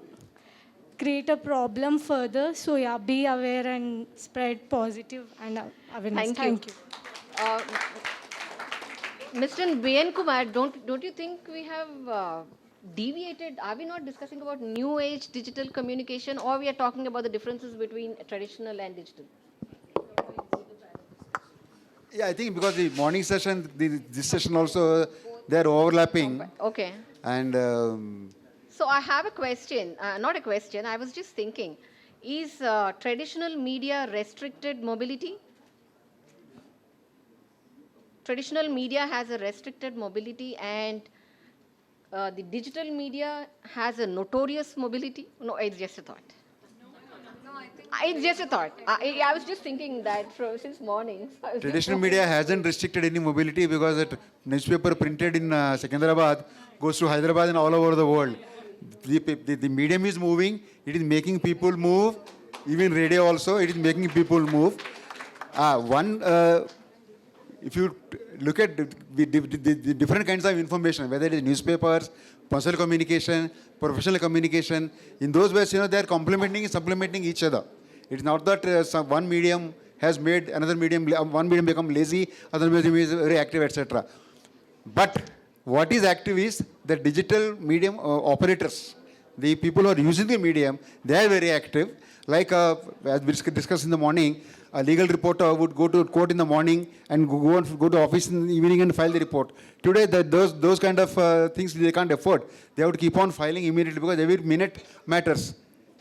create a problem further. So yeah, be aware and spread positive and awareness. Thank you. Mr. B.N. Kumar, don't you think we have deviated? Are we not discussing about new age digital communication, or we are talking about the differences between traditional and digital? Yeah, I think because the morning session, this session also, they are overlapping. Okay. And So I have a question, not a question, I was just thinking, is traditional media restricted mobility? Traditional media has a restricted mobility, and the digital media has a notorious mobility? No, it's just a thought. It's just a thought. I was just thinking that since morning. So I was just traditional wondering. media hasn't restricted any mobility because that newspaper printed in Secunderabad goes to Hyderabad and all over the world. The medium is moving, it is making people move, even radio also, it is making people move. If you look at the different kinds of information, whether it is newspapers, personal communication, professional communication, in those ways, they are complementing and supplementing each other. It's not that one medium has made another medium, one medium become lazy, other medium is very active, etc. But what is active is the digital medium operators. The people who are using the medium, they are very active. Like as we discussed in the morning, a legal reporter would go to court in the morning and go to office in the evening and file the report. Today, those kind of things they can't afford. They have to keep on filing immediately because every minute matters.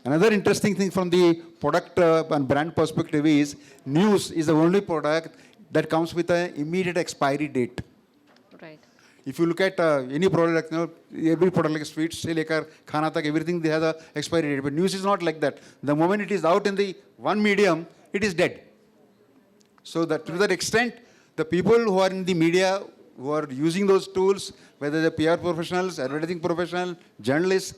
Another interesting thing from the product and brand perspective is news is the only product that comes with an immediate expiry date. Right. If you look at any product, every product like sweets, khana tak, everything they have a expiry date. But news is not like that. The moment it is out in the one medium, it is dead. So that to that extent, the people who are in the media, who are using those tools, whether they're PR professionals, advertising professionals, journalists,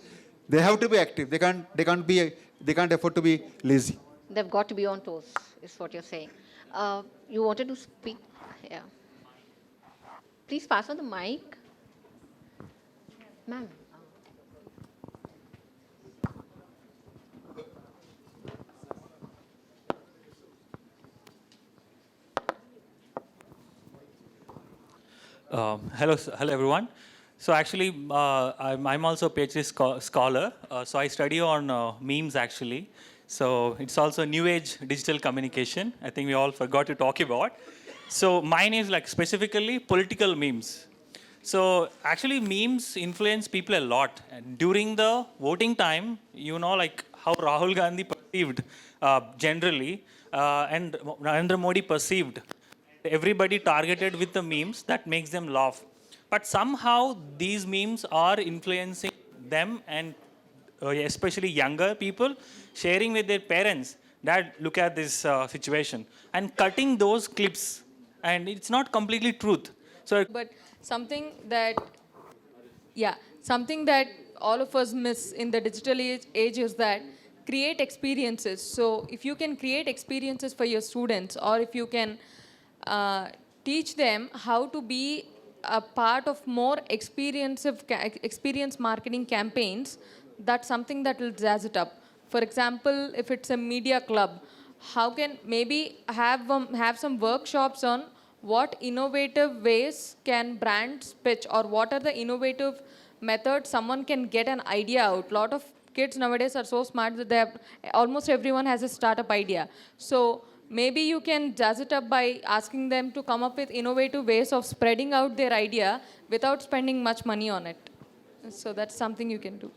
they have to be active. They can't afford to be lazy. They've got to be on toes, is what you're saying. You wanted to speak? Yeah. Please pass on the mic. Ma'am. Hello everyone. So actually, I'm also a PhD scholar. So I study on memes actually. So it's also new age digital communication. I think we all forgot to talk about. So mine is like specifically political memes. So actually memes influence people a lot. And during the voting time, like how Rahul Gandhi perceived generally and Narendra Modi perceived. Everybody targeted with the memes that makes them laugh. But somehow these memes are influencing them, and especially younger people sharing with their parents that look at this situation and cutting those clips, and it's not completely truth. So But something that something that all of us miss in the digital age is that create experiences. So if you can create experiences for your students, or if you can teach them how to be a part of more experience marketing campaigns, that's something that will jazz it up. For example, if it's a media club, how can maybe have some workshops on what innovative ways can brands pitch, or what are the innovative methods someone can get an idea out. Lot of kids nowadays are so smart that they have, almost everyone has a startup idea. So maybe you can jazz it up by asking them to come up with innovative ways of spreading out their idea without spending much money on it. So that's something you can do.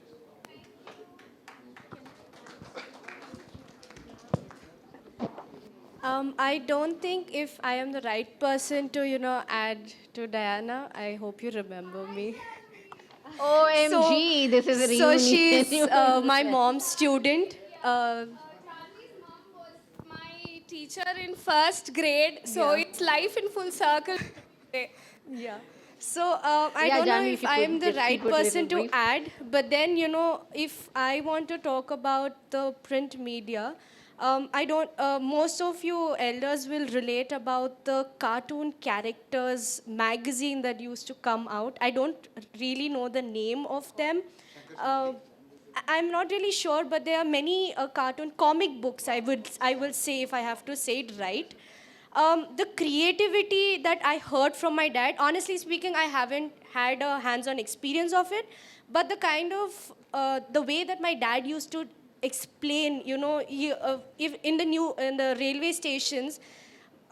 I don't think if I am the right person to, add to Diana. I hope you remember me. OMG, this is a So reunion. she's my mom's student. My teacher in first grade, so Yeah. it's life in full circle. Yeah. So I Yeah, don't know Janvi, if if you I could am the just right keep it a person little to brief. add, but then, if I want to talk about the print media, I don't, most of you elders will relate about the cartoon characters magazine that used to come out. I don't really know the name of them. I'm not really sure, but there are many cartoon comic books, I will say, if I have to say it right. The creativity that I heard from my dad, honestly speaking, I haven't had a hands-on experience of it, but the kind of, the way that my dad used to explain, if in the railway stations,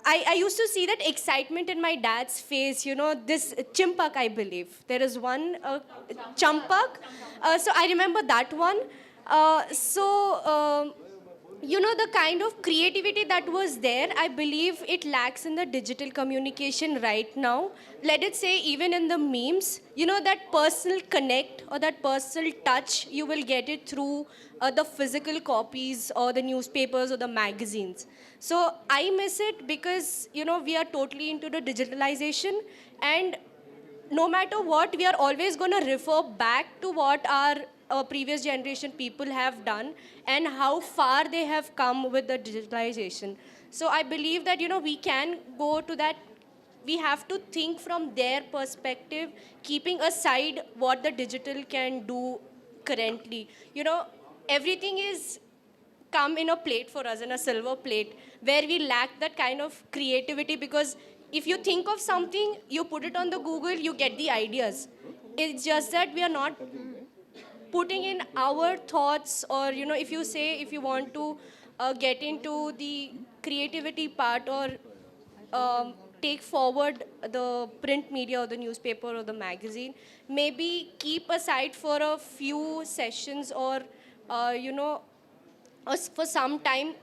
I used to see that excitement in my dad's face, this chimpak, I believe. There is one champak. So I remember that one. The kind of creativity that was there, I believe it lacks in the digital communication right now. Let it say, even in the memes, that personal connect or that personal touch, you will get it through the physical copies or the newspapers or the magazines. So I miss it because, we are totally into the digitalization, and no matter what, we are always going to refer back to what our previous generation people have done and how far they have come with the digitalization. So I believe that, we can go to that. We have to think from their perspective, keeping aside what the digital can do currently. Everything is come in a plate for us, in a silver plate, where we lack that kind of creativity, because if you think of something, you put it on the Google, you get the ideas. It's just that we are not putting in our thoughts, or if you want to get into the creativity part, or take forward the print media or the newspaper or the magazine, maybe keep aside for a few sessions, or for some time,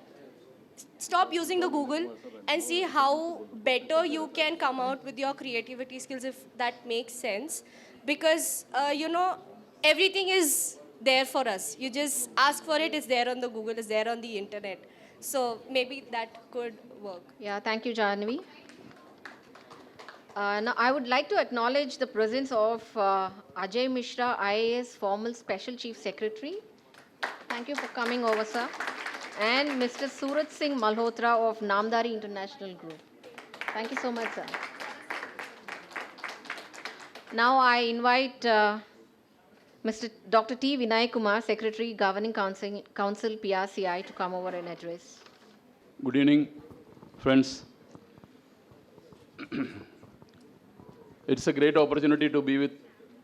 stop using the Google and see how better you can come out with your creativity skills, if that makes sense. Because, everything is there for us. You just ask for it, it's there on the Google, it's there on the internet. So maybe that could work. Yeah, thank you, Janvi. Now, I would like to acknowledge the presence of Ajay Mishra, IAS Formal Special Chief Secretary. Thank you for coming over, sir. And Mr. Surat Singh Malhotra of Namdari International Group. Thank you so much, sir. Now I invite Mr. Dr. T. Vinay Kumar, Secretary, Governing Council PRCI, to come over and address. Good evening, friends. It's a great opportunity to be with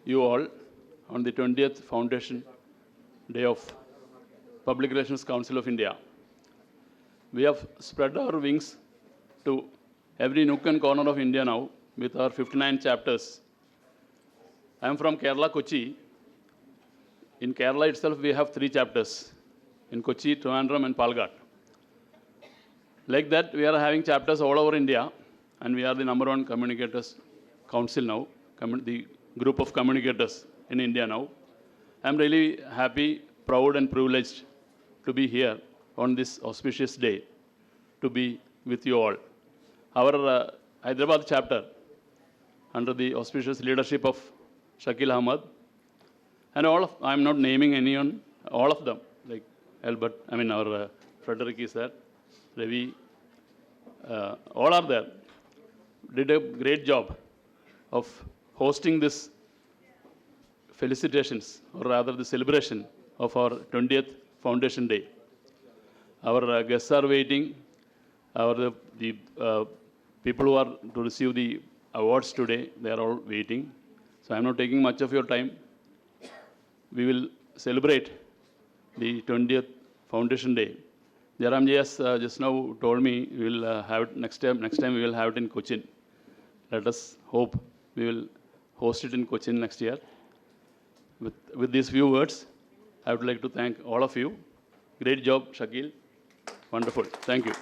you all on the 20th Foundation Day of Public Relations Council of India. We have spread our wings to every nook and corner of India now with our 59 chapters. I am from Kerala, Kochi. In Kerala itself, we have 3 chapters, in Kochi, Trivandrum, and Palghat. Like that, we are having chapters all over India, and we are the #1 communicators council now, the group of communicators in India now. I'm really happy, proud, and privileged to be here on this auspicious day, to be with you all. Our Hyderabad chapter, under the auspicious leadership of Shakil Ahmad, And I'm not naming anyone, all of them, like Albert, our Frederick is there, Ravi, all are there, did a great job of hosting this felicitations, or rather the celebration of our 20th Foundation Day. Our guests are waiting. The people who are to receive the awards today, they are all waiting. So I'm not taking much of your time. We will celebrate the 20th Foundation Day. Jaram just now told me we will have it next time we will have it in Cochin. Let us hope we will host it in Cochin next year. With these few words, I would like to thank all of you. Great job, Shakil. Wonderful. Thank you.